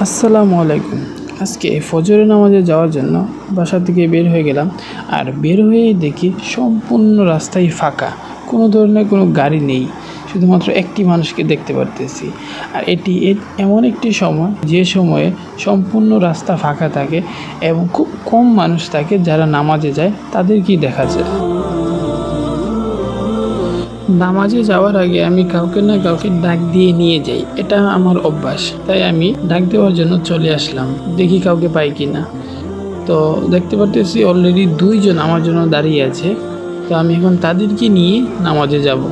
আসসালামু আলাইকুম। আজকে ফজরের নামাজে যাওয়ার জন্য বাসা থেকে বের হয়ে গেলাম। আর বের হয়েই দেখি সম্পূর্ণ রাস্তাই ফাঁকা, কোনো ধরনের কোনো গাড়ি নেই, শুধুমাত্র একটি মানুষকে দেখতে পারতেছি। আর এটি এমন একটি সময় যে সময়ে সম্পূর্ণ রাস্তা ফাঁকা থাকে এবং খুব কম মানুষ থাকে যারা নামাজে যায়, তাদেরকেই দেখা যায়। নামাজে যাওয়ার আগে আমি কাউকে না কাউকে ডাক দিয়ে নিয়ে যাই, এটা আমার অভ্যাস। তাই আমি ডাক দেওয়ার জন্য চলে আসলাম, দেখি কাউকে পাই কি না। তো দেখতে পারতেছি অলরেডি 2 জন আমার জন্য দাঁড়িয়ে আছে। তো আমি এখন তাদেরকে নিয়ে নামাজে যাব।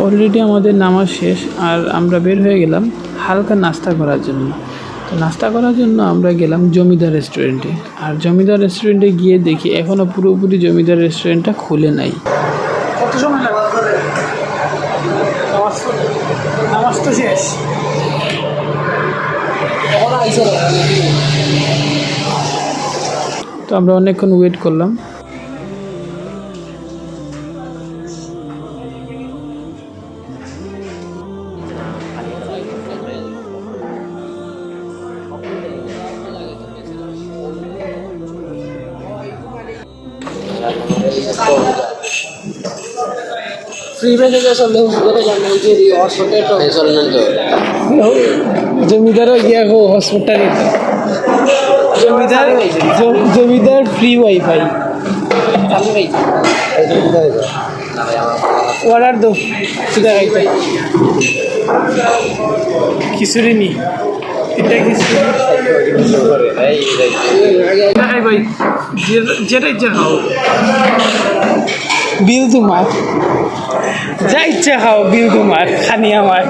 অলরেডি আমাদের নামাজ শেষ আর আমরা বের হয়ে গেলাম হালকা নাস্তা করার জন্য। তো নাস্তা করার জন্য আমরা গেলাম জমিদার রেস্টুরেন্টে। আর জমিদার রেস্টুরেন্টে গিয়ে দেখি এখনও পুরোপুরি জমিদার রেস্টুরেন্টটা খুলে নাই। কত সময় লাগবে? নামাজ তো শেষ। তো আমরা অনেকক্ষণ ওয়েট করলাম। জমিদার গিয়া গো হসপিটালে, জমিদার ফ্রি ওয়াইফাই অর্ডার দো সুদা খাইতে খিচুড়ি নি এটা খিচুড়ি ভাই, যেটা ইচ্ছা খাও, বিল তোমার, যা ইচ্ছা খাও, বিল তোমার, খানি আমার।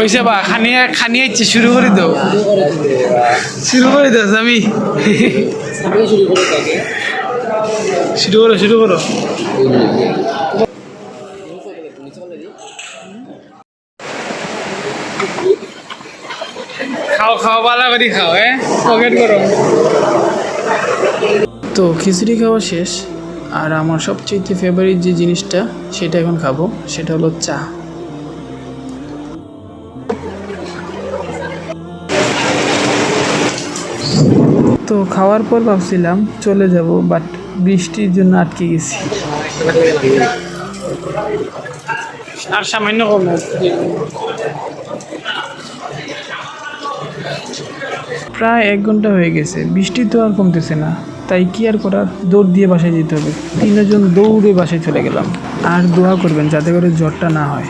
ওইসে বা খানিয়ে ইচ্ছে শুরু করে দাও, আমি শুরু করো। খাও ভালো করে খাও, পকেট করো। তো খিচুড়ি খাওয়া শেষ আর আমার সবচেয়ে ফেভারিট যে জিনিসটা সেটা এখন খাবো, সেটা হলো চা। তো খাওয়ার পর ভাবছিলাম চলে যাব, বাট বৃষ্টির জন্য আটকে গেছি। আর সামান্য কম, প্রায় 1 ঘন্টা হয়ে গেছে, বৃষ্টি তো আর কমতেছে না। তাই কি আর করার, দৌড় দিয়ে বাসায় যেতে হবে। 3 জন দৌড়ে বাসায় চলে গেলাম। আর দোয়া করবেন যাতে করে জ্বরটা না হয়।